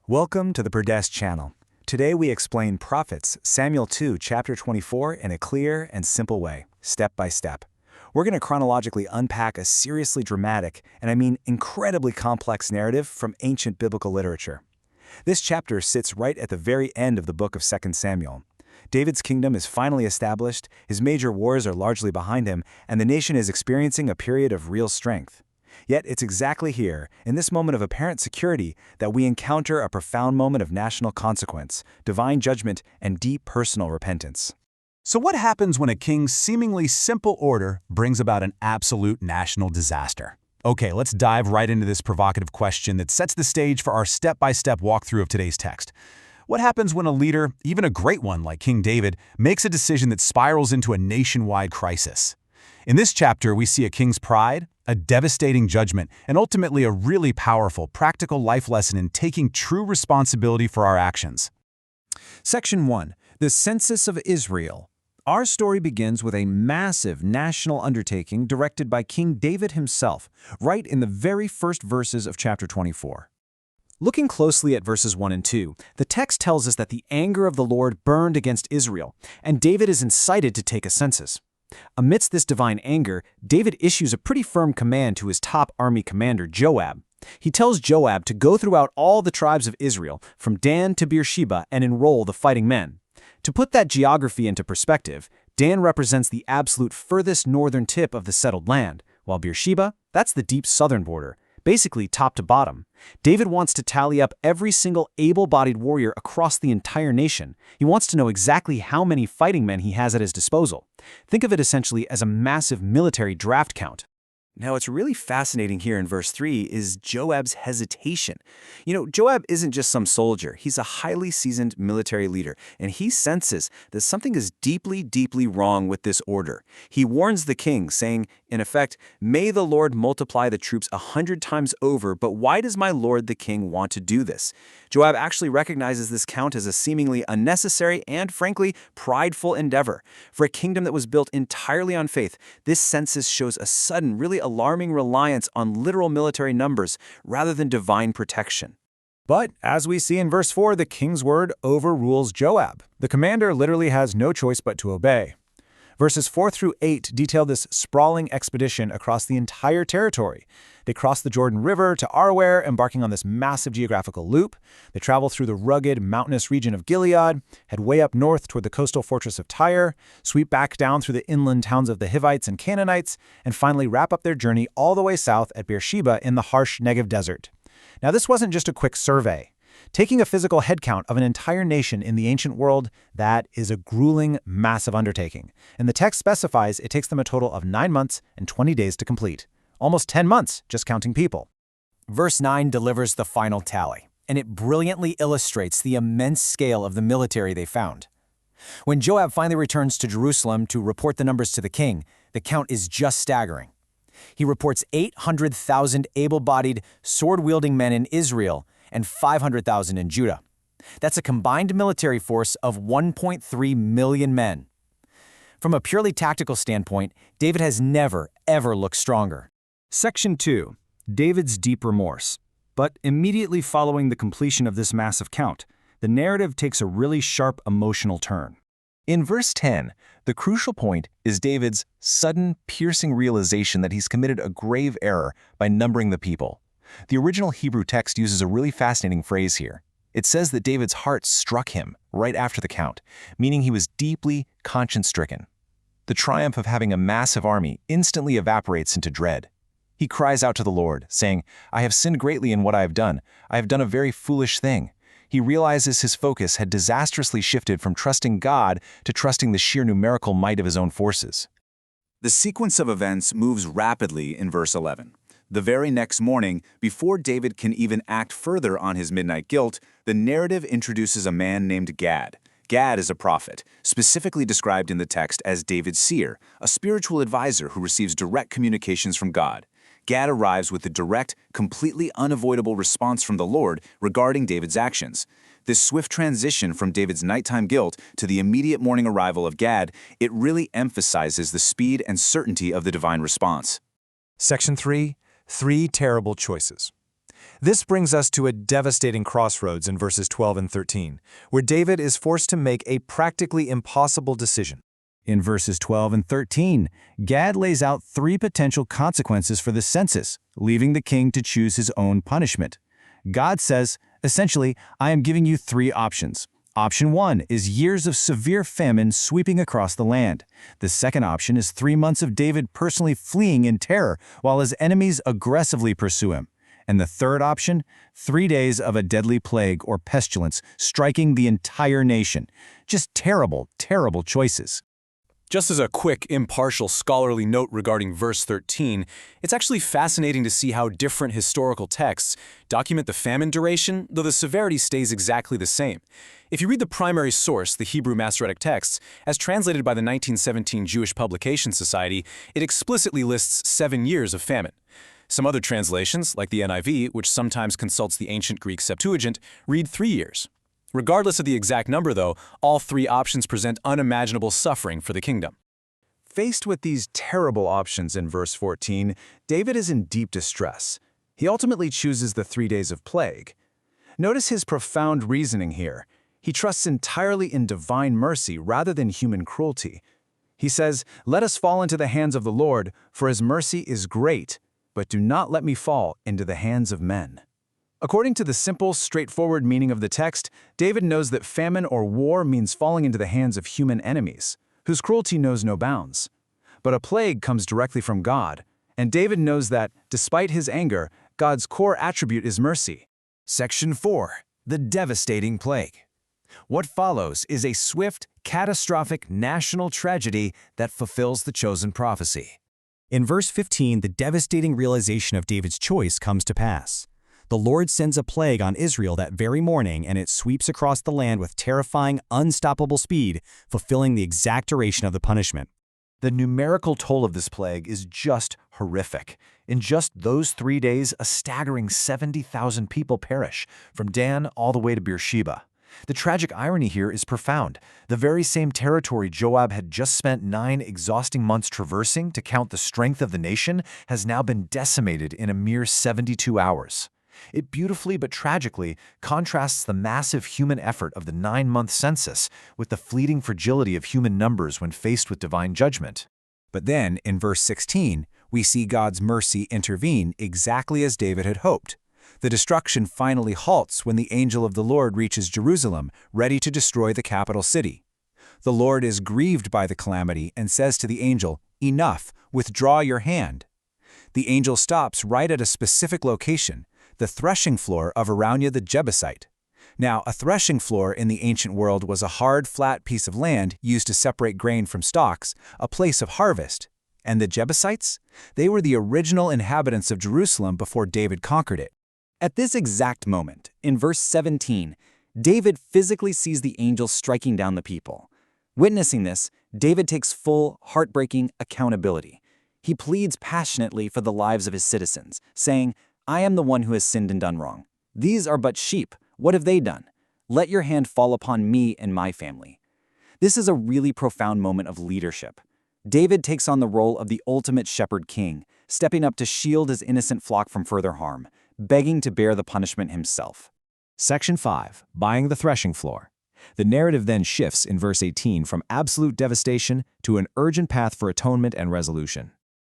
Welcome to the Perdes channel. Today we explain Prophets, Samuel 2, chapter 24 in a clear and simple way, step by step. We're going to chronologically unpack a seriously dramatic, and I mean incredibly complex narrative from ancient biblical literature. This chapter sits right at the very end of the book of 2 Samuel. David's kingdom is finally established, his major wars are largely behind him, and the nation is experiencing a period of real strength. Yet it's exactly here, in this moment of apparent security, that we encounter a profound moment of national consequence, divine judgment, and deep personal repentance. So what happens when a king's seemingly simple order brings about an absolute national disaster? Okay, let's dive right into this provocative question that sets the stage for our step-by-step walkthrough of today's text. What happens when a leader, even a great one like King David, makes a decision that spirals into a nationwide crisis? In this chapter, we see a king's pride, a devastating judgment, and ultimately a really powerful, practical life lesson in taking true responsibility for our actions. Section 1. The Census of Israel. Our story begins with a massive national undertaking directed by King David himself, right in the very first verses of chapter 24. Looking closely at verses 1 and 2, the text tells us that the anger of the Lord burned against Israel, and David is incited to take a census. Amidst this divine anger, David issues a pretty firm command to his top army commander, Joab. He tells Joab to go throughout all the tribes of Israel, from Dan to Beersheba, and enroll the fighting men. To put that geography into perspective, Dan represents the absolute furthest northern tip of the settled land, while Beersheba, that's the deep southern border, basically top to bottom. David wants to tally up every single able-bodied warrior across the entire nation. He wants to know exactly how many fighting men he has at his disposal. Think of it essentially as a massive military draft count. Now, what's really fascinating here in verse 3 is Joab's hesitation. Joab isn't just some soldier. He's a highly seasoned military leader, and he senses that something is deeply, deeply wrong with this order. He warns the king, saying, in effect, "May the Lord multiply the troops 100 times over, but why does my lord the king want to do this?" Joab actually recognizes this count as a seemingly unnecessary and, frankly, prideful endeavor. For a kingdom that was built entirely on faith, this census shows a sudden, really alarming reliance on literal military numbers rather than divine protection. But, as we see in verse 4, the king's word overrules Joab. The commander literally has no choice but to obey. Verses 4 through 8 detail this sprawling expedition across the entire territory. They cross the Jordan River to Aroer, embarking on this massive geographical loop. They travel through the rugged, mountainous region of Gilead, head way up north toward the coastal fortress of Tyre, sweep back down through the inland towns of the Hivites and Canaanites, and finally wrap up their journey all the way south at Beersheba in the harsh Negev desert. Now, this wasn't just a quick survey. Taking a physical headcount of an entire nation in the ancient world, that is a grueling, massive undertaking. And the text specifies it takes them a total of 9 months and 20 days to complete. Almost 10 months, just counting people. Verse 9 delivers the final tally, and it brilliantly illustrates the immense scale of the military they found. When Joab finally returns to Jerusalem to report the numbers to the king, the count is just staggering. He reports 800,000 able-bodied, sword-wielding men in Israel and 500,000 in Judah. That's a combined military force of 1.3 million men. From a purely tactical standpoint, David has never, ever looked stronger. Section 2. David's deep remorse. But immediately following the completion of this massive count, the narrative takes a really sharp emotional turn. In verse 10, the crucial point is David's sudden, piercing realization that he's committed a grave error by numbering the people. The original Hebrew text uses a really fascinating phrase here. It says that David's heart struck him right after the count, meaning he was deeply conscience-stricken. The triumph of having a massive army instantly evaporates into dread. He cries out to the Lord, saying, "I have sinned greatly in what I have done. I have done a very foolish thing." He realizes his focus had disastrously shifted from trusting God to trusting the sheer numerical might of his own forces. The sequence of events moves rapidly in verse 11. The very next morning, before David can even act further on his midnight guilt, the narrative introduces a man named Gad. Gad is a prophet, specifically described in the text as David's seer, a spiritual advisor who receives direct communications from God. Gad arrives with the direct, completely unavoidable response from the Lord regarding David's actions. This swift transition from David's nighttime guilt to the immediate morning arrival of Gad, it really emphasizes the speed and certainty of the divine response. Section 3. 3 terrible choices. This brings us to a devastating crossroads in verses 12 and 13, where David is forced to make a practically impossible decision. In verses 12 and 13, Gad lays out 3 potential consequences for the census, leaving the king to choose his own punishment. God says, essentially, I am giving you 3 options. Option 1 is years of severe famine sweeping across the land. The second option is 3 months of David personally fleeing in terror while his enemies aggressively pursue him. And the third option, 3 days of a deadly plague or pestilence striking the entire nation. Just terrible, terrible choices. Just as a quick, impartial scholarly note regarding verse 13, it's actually fascinating to see how different historical texts document the famine duration, though the severity stays exactly the same. If you read the primary source, the Hebrew Masoretic texts, as translated by the 1917 Jewish Publication Society, it explicitly lists 7 years of famine. Some other translations, like the NIV, which sometimes consults the ancient Greek Septuagint, read 3 years. Regardless of the exact number, though, all 3 options present unimaginable suffering for the kingdom. Faced with these terrible options in verse 14, David is in deep distress. He ultimately chooses the 3 days of plague. Notice his profound reasoning here. He trusts entirely in divine mercy rather than human cruelty. He says, "Let us fall into the hands of the Lord, for his mercy is great, but do not let me fall into the hands of men." According to the simple, straightforward meaning of the text, David knows that famine or war means falling into the hands of human enemies, whose cruelty knows no bounds. But a plague comes directly from God, and David knows that, despite his anger, God's core attribute is mercy. Section 4. The devastating plague. What follows is a swift, catastrophic national tragedy that fulfills the chosen prophecy. In verse 15, the devastating realization of David's choice comes to pass. The Lord sends a plague on Israel that very morning, and it sweeps across the land with terrifying, unstoppable speed, fulfilling the exact duration of the punishment. The numerical toll of this plague is just horrific. In just those 3 days, a staggering 70,000 people perish, from Dan all the way to Beersheba. The tragic irony here is profound. The very same territory Joab had just spent 9 exhausting months traversing to count the strength of the nation has now been decimated in a mere 72 hours. It beautifully but tragically contrasts the massive human effort of the 9-month census with the fleeting fragility of human numbers when faced with divine judgment. But then, in verse 16, we see God's mercy intervene exactly as David had hoped. The destruction finally halts when the angel of the Lord reaches Jerusalem, ready to destroy the capital city. The Lord is grieved by the calamity and says to the angel, "Enough, withdraw your hand." The angel stops right at a specific location, the threshing floor of Araunah the Jebusite. Now, a threshing floor in the ancient world was a hard, flat piece of land used to separate grain from stalks, a place of harvest. And the Jebusites? They were the original inhabitants of Jerusalem before David conquered it. At this exact moment, in verse 17, David physically sees the angel striking down the people. Witnessing this, David takes full, heartbreaking accountability. He pleads passionately for the lives of his citizens, saying, "I am the one who has sinned and done wrong. These are but sheep. What have they done? Let your hand fall upon me and my family." This is a really profound moment of leadership. David takes on the role of the ultimate shepherd king, stepping up to shield his innocent flock from further harm, begging to bear the punishment himself. Section 5. Buying the threshing floor. The narrative then shifts in verse 18 from absolute devastation to an urgent path for atonement and resolution.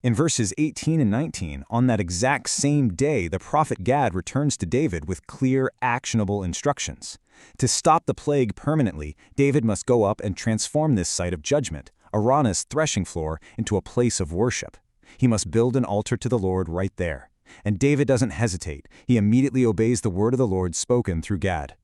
In verses 18 and 19, on that exact same day, the prophet Gad returns to David with clear, actionable instructions. To stop the plague permanently, David must go up and transform this site of judgment, Araunah's threshing floor, into a place of worship. He must build an altar to the Lord right there. And David doesn't hesitate. He immediately obeys the word of the Lord spoken through Gad.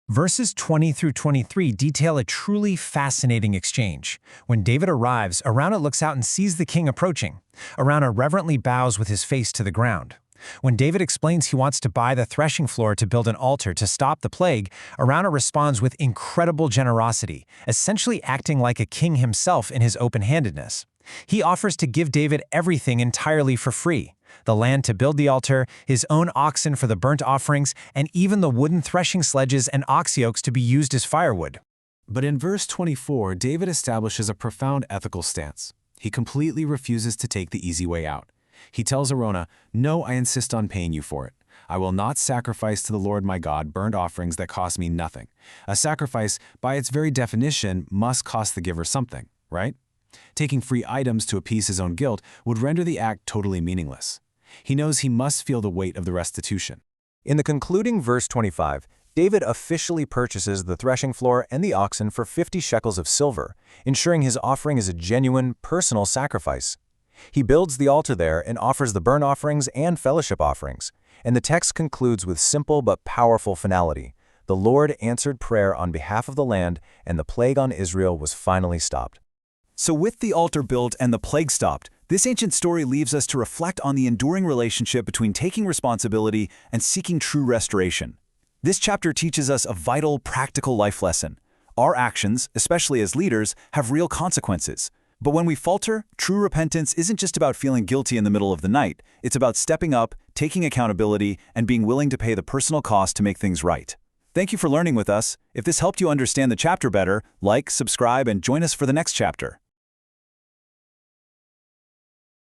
Verses 20 through 23 detail a truly fascinating exchange. When David arrives, Araunah looks out and sees the king approaching. Araunah reverently bows with his face to the ground. When David explains he wants to buy the threshing floor to build an altar to stop the plague, Araunah responds with incredible generosity, essentially acting like a king himself in his open-handedness. He offers to give David everything entirely for free: the land to build the altar, his own oxen for the burnt offerings, and even the wooden threshing sledges and ox yokes to be used as firewood. But in verse 24, David establishes a profound ethical stance. He completely refuses to take the easy way out. He tells Araunah, "No, I insist on paying you for it. I will not sacrifice to the Lord my God burnt offerings that cost me nothing. A sacrifice, by its very definition, must cost the giver something, right? Taking free items to appease his own guilt would render the act totally meaningless. He knows he must feel the weight of the restitution. In the concluding verse 25, David officially purchases the threshing floor and the oxen for 50 shekels of silver, ensuring his offering is a genuine, personal sacrifice. He builds the altar there and offers the burnt offerings and fellowship offerings, and the text concludes with simple but powerful finality. The Lord answered prayer on behalf of the land, and the plague on Israel was finally stopped. So with the altar built and the plague stopped, this ancient story leaves us to reflect on the enduring relationship between taking responsibility and seeking true restoration. This chapter teaches us a vital, practical life lesson. Our actions, especially as leaders, have real consequences. But when we falter, true repentance isn't just about feeling guilty in the middle of the night. It's about stepping up, taking accountability, and being willing to pay the personal cost to make things right. Thank you for learning with us. If this helped you understand the chapter better, like, subscribe, and join us for the next chapter.